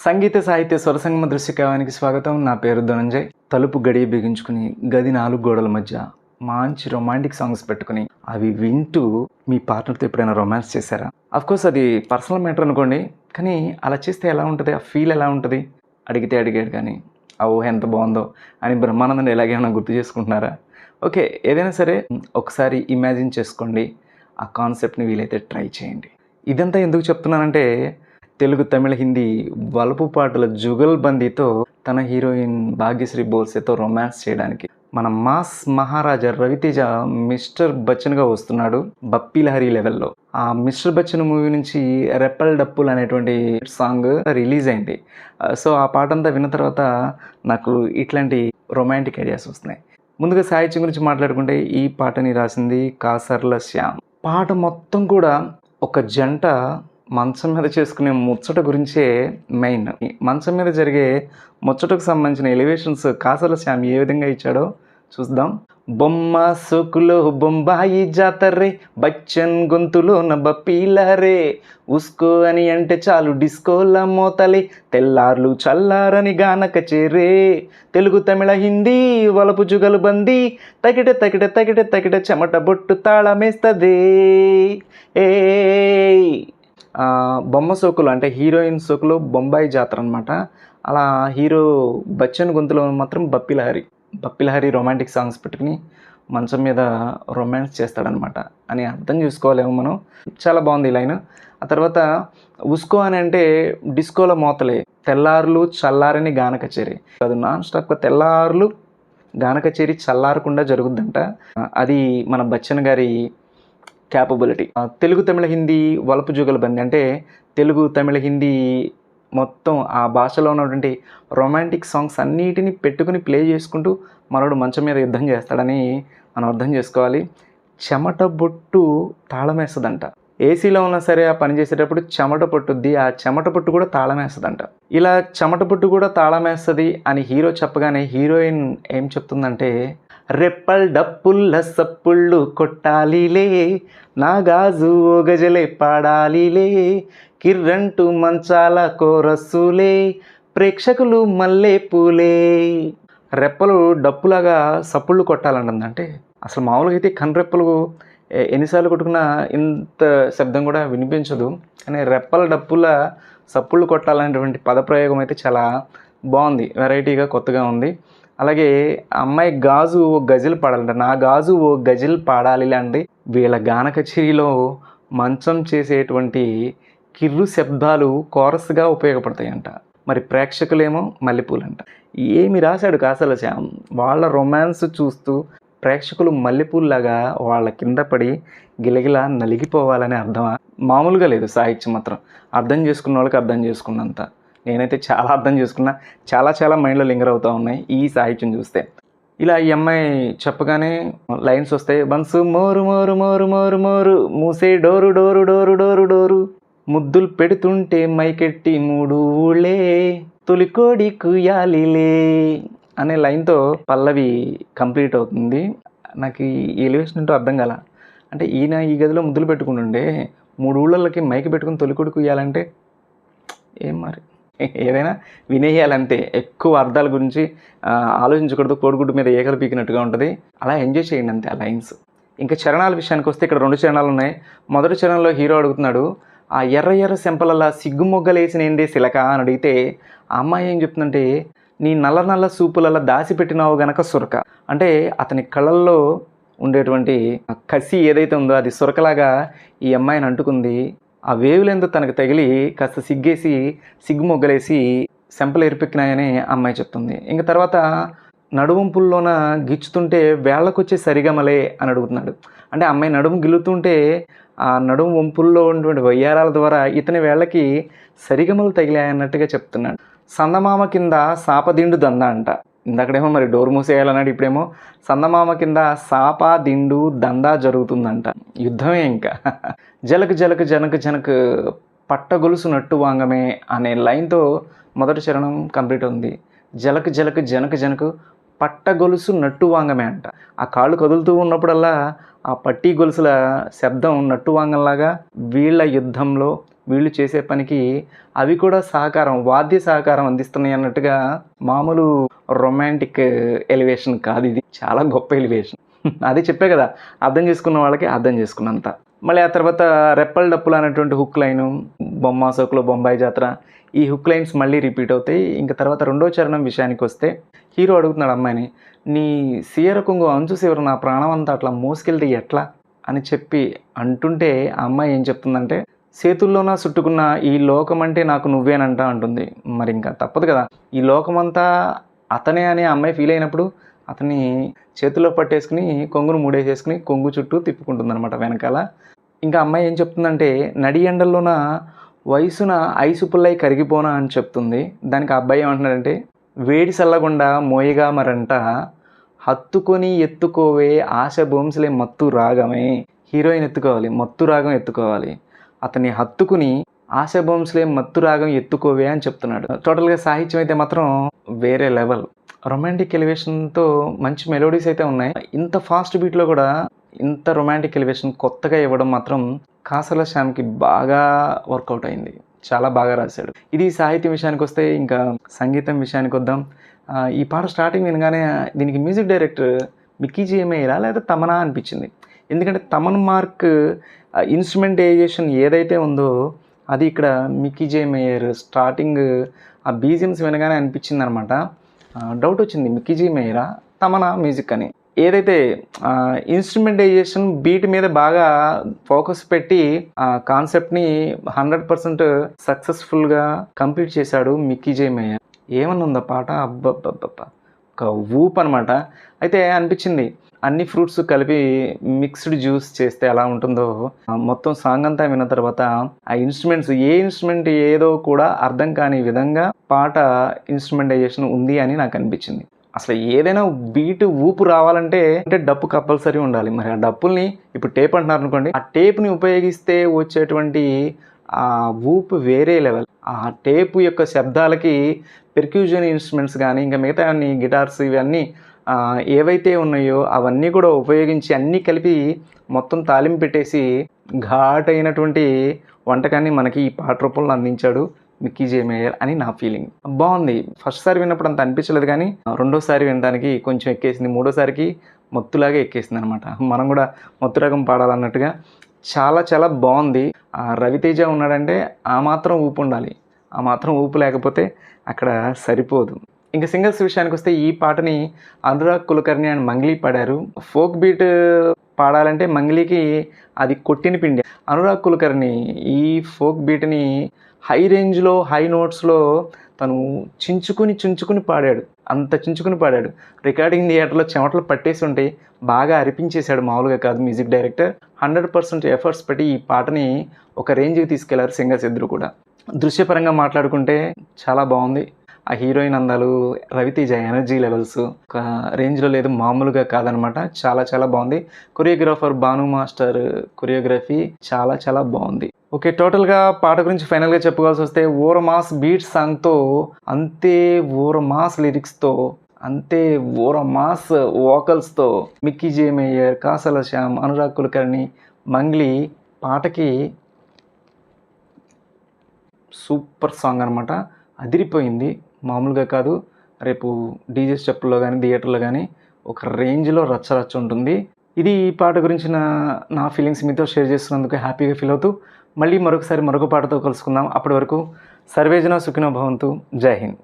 సంగీత సాహిత్య స్వరసంగమ దృశ్యకావ్యానికి స్వాగతం. నా పేరు ధనంజయ్. తలుపు గడియ బిగించుకుని గది 4 గోడల మధ్య మంచి రొమాంటిక్ సాంగ్స్ పెట్టుకుని అవి వింటూ మీ పార్ట్నర్తో ఎప్పుడైనా రొమాన్స్ చేశారా? అఫ్కోర్స్ అది పర్సనల్ మ్యాటర్ అనుకోండి, కానీ అలా చేస్తే ఎలా ఉంటుంది, ఆ ఫీల్ ఎలా ఉంటుంది? అడిగితే అడిగాడు కానీ ఆ ఊహ ఎంత బాగుందో అని బ్రహ్మానందం ఎలాగైనా గుర్తు చేసుకుంటున్నారా? ఓకే, ఏదైనా సరే ఒకసారి ఇమాజిన్ చేసుకోండి, ఆ కాన్సెప్ట్ని వీలైతే ట్రై చేయండి. ఇదంతా ఎందుకు చెప్తున్నానంటే, తెలుగు, తమిళ, హిందీ వలపు పాటల జుగల్బందీతో తన హీరోయిన్ భాగ్యశ్రీ బోల్సేతో రొమాన్స్ చేయడానికి మన మాస్ మహారాజా రవితేజ మిస్టర్ బచ్చన్గా వస్తున్నాడు బప్పీ లహరి లెవెల్లో. ఆ మిస్టర్ బచ్చన్ మూవీ నుంచి రెప్పల్ డప్పుల్ అనేటువంటి సాంగ్ రిలీజ్ అయింది. సో ఆ పాట అంతా విన్న తర్వాత నాకు ఇట్లాంటి రొమాంటిక్ ఐడియాస్ వస్తున్నాయి. ముందుగా సాహిత్యం గురించి మాట్లాడుకుంటే, ఈ పాటని రాసింది కాసర్ల శ్యామ్. పాట మొత్తం కూడా ఒక జంట మంచం మీద చేసుకునే ముచ్చట గురించే మెయిన్. మంచం మీద జరిగే ముచ్చటకు సంబంధించిన ఎలివేషన్స్ కాసర్ల శ్యామ్ ఏ విధంగా ఇచ్చాడో చూద్దాం. బొమ్మ సోకులో బొంబాయి జాతరే, బచ్చన్ గొంతులో బప్పీలరే, ఉస్కో అని అంటే చాలు డిస్కోల మోతలే, తెల్లార్లు చల్లారని గానక చేరే, తెలుగు, తమిళ, హిందీ వలపు జుగలు బందీ, తగిట తగిట తగిట తగిట చెమట బొట్టు తాళమేస్తదే. ఏ బొమ్మ సోకులు అంటే హీరోయిన్ సోకులు బొంబాయి జాతర అనమాట. అలా హీరో బచ్చన్ గొంతులో మాత్రం బప్పీలహరి రొమాంటిక్ సాంగ్స్ పెట్టుకుని మంచం మీద రొమాన్స్ చేస్తాడనమాట అని అర్థం చేసుకోవాలేమో మనం. చాలా బాగుంది ఈ లైన్. ఆ తర్వాత ఉస్కో అని అంటే డిస్కోలో మోతలే, తెల్లార్లు చల్లారని గాన కచేరీ. అది నాన్ స్టాప్గా తెల్లార్లు గాన కచేరీ చల్లారకుండా జరుగుద్దంట. అది మన బచ్చన్ గారి క్యాపబిలిటీ. తెలుగు, తమిళ, హిందీ వలపు జుగల బంది అంటే తెలుగు, తమిళ, హిందీ మొత్తం ఆ భాషలో ఉన్నటువంటి రొమాంటిక్ సాంగ్స్ అన్నిటిని పెట్టుకుని ప్లే చేసుకుంటూ మనోడు మంచం మీద యుద్ధం చేస్తాడని మనం అర్థం చేసుకోవాలి. చెమట బొట్టు తాళమేస్తుందంట. ఏసీలో ఉన్నా సరే ఆ పని చేసేటప్పుడు చెమట పట్టుద్ది, ఆ చెమట పట్టు కూడా తాళమేస్తుందంట. ఇలా చెమట పట్టు కూడా తాళమేస్తుంది అని హీరో చెప్పగానే హీరోయిన్ ఏం చెప్తుందంటే, రెప్పల్ డప్పుల్ల సప్పుళ్ళు కొట్టాలిలే, నా గాజు ఓ గజలే పాడాలిలే, కిర్రంటూ మంచాల కోరస్సులే, ప్రేక్షకులు మల్లె పూలే. రెప్పలు డప్పులాగా సప్పుళ్ళు కొట్టాలంటుందంటే, అసలు మామూలుగా అయితే కన్రెప్పలు ఎన్నిసార్లు కొట్టుకున్నా ఇంత శబ్దం కూడా వినిపించదు, కానీ రెప్పల డప్పుల సప్పుళ్ళు కొట్టాలనేటువంటి పదప్రయోగం అయితే చాలా బాగుంది, వెరైటీగా కొత్తగా ఉంది. అలాగే అమ్మాయి గాజు ఓ గజల్ పాడాలంట, నా గాజు ఓ గజల్ పాడాలి లాంటి వీళ్ళ గాన కచేరీలో మంచం చేసేటువంటి కిర్రు శబ్దాలు కోరస్గా ఉపయోగపడతాయంట. మరి ప్రేక్షకులేమో మల్లెపూలంట. ఏమి రాశాడు కాసల శ్యామ్. వాళ్ళ రొమాన్స్ చూస్తూ ప్రేక్షకులు మల్లెపూల్లాగా వాళ్ళ కింద పడి గిలగిలా నలిగిపోవాలని అర్థమా? మామూలుగా లేదు సాహిత్యం మాత్రం. అర్థం చేసుకున్న వాళ్ళకి అర్థం చేసుకున్నంత. నేనైతే చాలా అర్థం చేసుకున్నా, చాలా మైండ్లో లింగర్ అవుతూ ఉన్నాయి ఈ సాహిత్యం చూస్తే. ఇలా ఈ అమ్మాయి చెప్పగానే లైన్స్ వస్తాయి. బన్సు మోరు మోరు మోరు మోరు మోరు, మూసే door door door door door, ముద్దులు పెడుతుంటే మైకెట్టి మూడు ఊళ్ళే, తొలికోడి కుయాలిలే అనే లైన్తో పల్లవి కంప్లీట్ అవుతుంది. నాకు ఈ ఎలివేషన్ ఏంటో అర్థం కాల. అంటే ఈయన ఈ గదిలో ముద్దులు పెట్టుకుంటుండే 3 ఊళ్ళకి మైకి పెట్టుకుని తొలికోడి కుయ్యాలంటే ఏం మరి, ఏదైనా వినేయాలంతే. ఎక్కువ అర్థాల గురించి ఆలోచించకూడదు, కోడిగుడ్డు మీద ఏకలు పీకినట్టుగా ఉంటుంది. అలా ఎంజాయ్ చేయండి అంతే ఆ లైన్స్. ఇంకా చరణాల విషయానికి వస్తే ఇక్కడ 2 చరణాలు ఉన్నాయి. మొదటి చరణంలో హీరో అడుగుతున్నాడు, ఆ ఎర్ర ఎర్ర సెంపలల్లా సిగ్గు మొగ్గలేసినేందే సిలక అని అడిగితే ఆ అమ్మాయి ఏం చెప్తుందంటే, నీ నల్ల నల్ల సూపులల్లా దాచిపెట్టినావు గనక సురక. అంటే అతని కళ్ళల్లో ఉండేటువంటి కసి ఏదైతే ఉందో అది సురకలాగా ఈ అమ్మాయిని అంటుకుంది. ఆ వేవులెందు తనకు తగిలి కాస్త సిగ్గు మొగ్గలేసి సెంపలు ఎరిపెక్కినాయని అమ్మాయి చెప్తుంది. ఇంక తర్వాత నడువంపుల్లోన గిచ్చుతుంటే వేళ్ళకొచ్చే సరిగమలే అని అడుగుతున్నాడు. అంటే అమ్మాయి నడుము గిల్లుతుంటే ఆ నడుము వంపుల్లో ఉన్నటువంటి వయ్యారాల ద్వారా ఇతని వేళ్ళకి సరిగమలు తగిలాయన్నట్టుగా చెప్తున్నాడు. సందమామ కింద సాపదిండు దంద అంట. ఇందాకడేమో మరి డోర్ మూసేయాలన్నాడు, ఇప్పుడేమో సందమామ కింద సాపా దిండు దందా జరుగుతుందంట. యుద్ధమే ఇంకా. జలక్ జలక్ జనక్ జనక్ పట్టగొలుసు నట్టు వాంగమే అనే లైన్తో మొదటి చరణం కంప్లీట్ ఉంది. జలక్ జలక్ జనక్ జనక్ పట్టగొలుసు నట్టు వాంగమే అంట. ఆ కాళ్ళు కదులుతూ ఉన్నప్పుడల్లా ఆ పట్టీ గొలుసుల శబ్దం నట్టు వాంగంలాగా వీళ్ళ యుద్ధంలో వీళ్ళు చేసే పనికి అవి కూడా సహకారం, వాద్య సహకారం అందిస్తున్నాయి అన్నట్టుగా మామూలు రొమాంటిక్ ఎలివేషన్ కాదు ఇది. చాలా గొప్ప ఎలివేషన్. అదే చెప్పే కదా, అర్థం చేసుకున్న వాళ్ళకి అర్థం చేసుకున్నంత. మళ్ళీ ఆ తర్వాత రెప్పల్ డప్పులు అనేటువంటి హుక్ లైను, బొమ్మ సోకులో బొంబాయి జాతర, ఈ హుక్ లైన్స్ మళ్ళీ రిపీట్ అవుతాయి. ఇంకా తర్వాత రెండో చరణం విషయానికి వస్తే హీరో అడుగుతున్నాడు అమ్మాయిని, నీ సీర కొంగు అంచు చివర నా ప్రాణం అంతా అట్లా మోసుకెళ్తే ఎట్లా అని చెప్పి అంటుంటే ఆ అమ్మాయి ఏం చెప్తుందంటే, చేతుల్లోన చుట్టుకున్న ఈ లోకం అంటే నాకు నువ్వేనంట అంటుంది. మరి ఇంకా తప్పదు కదా, ఈ లోకమంతా అతనే అని ఆ అమ్మాయి ఫీల్ అయినప్పుడు అతన్ని చేతుల్లో పట్టేసుకుని కొంగును మూడేసేసుకుని కొంగు చుట్టూ తిప్పుకుంటుందన్నమాట వెనకాల. ఇంకా అమ్మాయి ఏం చెప్తుందంటే, నడి ఎండల్లోన వయసున ఐసు పుల్లై కరిగిపోనా అని చెప్తుంది. దానికి ఆ అబ్బాయి ఏమంటున్నాడంటే, వేడి చల్లగుండా మోయగా మరంట హత్తుకొని ఎత్తుకోవే ఆశ బొంసులే మత్తు రాగమే. హీరోయిన్ ఎత్తుకోవాలి, మత్తు రాగం ఎత్తుకోవాలి, అతన్ని హత్తుకుని ఆశ బొంసులే మత్తు రాగం ఎత్తుకోవే అని చెప్తున్నాడు. టోటల్గా సాహిత్యం అయితే మాత్రం వేరే లెవెల్. రొమాంటిక్ ఎలివేషన్తో మంచి మెలోడీస్ అయితే ఉన్నాయి. ఇంత ఫాస్ట్ బీట్లో కూడా ఇంత రొమాంటిక్ ఎలివేషన్ కొత్తగా ఇవ్వడం మాత్రం కాసల శ్యామ్కి బాగా వర్కౌట్ అయింది. చాలా బాగా రాశాడు. ఇది సాహిత్యం విషయానికి వస్తే ఇంకా సంగీతం విషయానికి వద్దాం. ఈ పాట స్టార్టింగ్ వినగానే దీనికి మ్యూజిక్ డైరెక్టర్ మిక్కీ జే మేయరా లేదా తమనా అనిపించింది. ఎందుకంటే తమన్ మార్క్ ఇన్స్ట్రుమెంటైజేషన్ ఏదైతే ఉందో అది ఇక్కడ మిక్కీ జే మేయర్. స్టార్టింగ్ ఆ బీజిఎమ్స్ వినగానే అనిపించింది అనమాట. డౌట్ వచ్చింది, మిక్కీ జే మేయరా తమనా మ్యూజిక్ అని. ఏదైతే ఇన్స్ట్రుమెంటైజేషన్ బీట్ మీద బాగా ఫోకస్ పెట్టి ఆ కాన్సెప్ట్ని 100% సక్సెస్ఫుల్గా కంప్లీట్ చేశాడు మిక్కీ జే మేయర్. ఏమన్నా ఉందా పాట, అబ్బబ్బబ్బబ్బ ఒక ఊప్ అనమాట. అయితే అనిపించింది అన్ని ఫ్రూట్స్ కలిపి మిక్స్డ్ జ్యూస్ చేస్తే ఎలా ఉంటుందో. మొత్తం సాంగ్ అంతా విన్న తర్వాత ఆ ఇన్స్ట్రుమెంట్స్, ఏ ఇన్స్ట్రుమెంట్ ఏదో కూడా అర్థం కాని విధంగా పాట ఇన్స్ట్రుమెంటైజేషన్ ఉంది అని నాకు అనిపించింది. అసలు ఏదైనా బీట్ ఊపు రావాలంటే డప్పు కంపల్సరీ ఉండాలి. మరి ఆ డప్పుల్ని ఇప్పుడు టేప్ అంటున్నారు అనుకోండి, ఆ టేప్ని ఉపయోగిస్తే వచ్చేటువంటి ఆ ఊపు వేరే లెవెల్. ఆ టేపు యొక్క శబ్దాలకి పెర్క్యూజన్ ఇన్స్ట్రుమెంట్స్ కానీ ఇంకా మిగతా అన్ని గిటార్స్ ఇవన్నీ ఏవైతే ఉన్నాయో అవన్నీ కూడా ఉపయోగించి అన్నీ కలిపి మొత్తం తాలింపు పెట్టేసి ఘాటైనటువంటి వంటకాన్ని మనకి ఈ పాట రూపంలో అందించాడు మిక్కీ జే మేయర్ అని నా ఫీలింగ్. బాగుంది. ఫస్ట్ సారి విన్నప్పుడు అంత అనిపించలేదు, కానీ రెండోసారి వినడానికి కొంచెం ఎక్కేసింది, మూడోసారికి మత్తులాగా ఎక్కేసింది అనమాట. మనం కూడా మత్తు రకం పాడాలన్నట్టుగా చాలా చాలా బాగుంది. రవితేజ ఉన్నాడంటే ఆ మాత్రం ఊపు ఉండాలి, ఆ మాత్రం ఊపు లేకపోతే అక్కడ సరిపోదు. ఇంకా సింగర్స్ విషయానికి వస్తే ఈ పాటని అనురాగ్ కులకర్ణి అండ్ మంగ్లీ పాడారు. ఫోక్ బీట్ పాడాలంటే మంగ్లీకి అది కొట్టిన పిండి. అనురాగ్ కులకర్ణి ఈ ఫోక్ బీట్ని హై రేంజ్లో, హై నోట్స్లో తను చించుకుని పాడాడు. అంత చించుకుని పాడాడు. రికార్డింగ్ థియేటర్లో చెమటలు పట్టేసి ఉంటే బాగా అరిపించేశాడు. మామూలుగా కాదు, మ్యూజిక్ డైరెక్టర్ 100% ఎఫర్ట్స్ పెట్టి ఈ పాటని ఒక రేంజ్కి తీసుకెళ్లారు సింగర్స్ ఇద్దరు కూడా. దృశ్యపరంగా మాట్లాడుకుంటే చాలా బాగుంది. ఆ హీరోయిన్ అందాలు, రవితేజ ఎనర్జీ లెవెల్స్ ఒక రేంజ్లో లేదు, మామూలుగా కాదనమాట. చాలా చాలా బాగుంది. కొరియోగ్రాఫర్ భాను మాస్టర్ కొరియోగ్రఫీ చాలా చాలా బాగుంది. ఓకే, టోటల్గా పాట గురించి ఫైనల్గా చెప్పుకోవాల్సి వస్తే ఓర మాస్ బీట్ సాంగ్తో, అంతే ఓర మాస్ లిరిక్స్తో, అంతే ఓర మాస్ వోకల్స్తో మిక్కీ జే మేయర్, కాసల శ్యామ్, అనురాగ్ కులకర్ణి, మంగ్లీ పాటకి సూపర్ సాంగ్ అనమాట. అదిరిపోయింది, మామూలుగా కాదు. రేపు డీజే స్టెప్పుల్లో కానీ థియేటర్లో కానీ ఒక రేంజ్లో రచ్చ ఉంటుంది. ఇది ఈ పాట గురించిన నా ఫీలింగ్స్ మీతో షేర్ చేస్తున్నందుకు హ్యాపీగా ఫీల్ అవుతూ మళ్ళీ మరొకసారి మరొక పాటతో కలుసుకుందాం. అప్పటి వరకు సర్వేజన సుఖినో భవంతు. జై హింద్.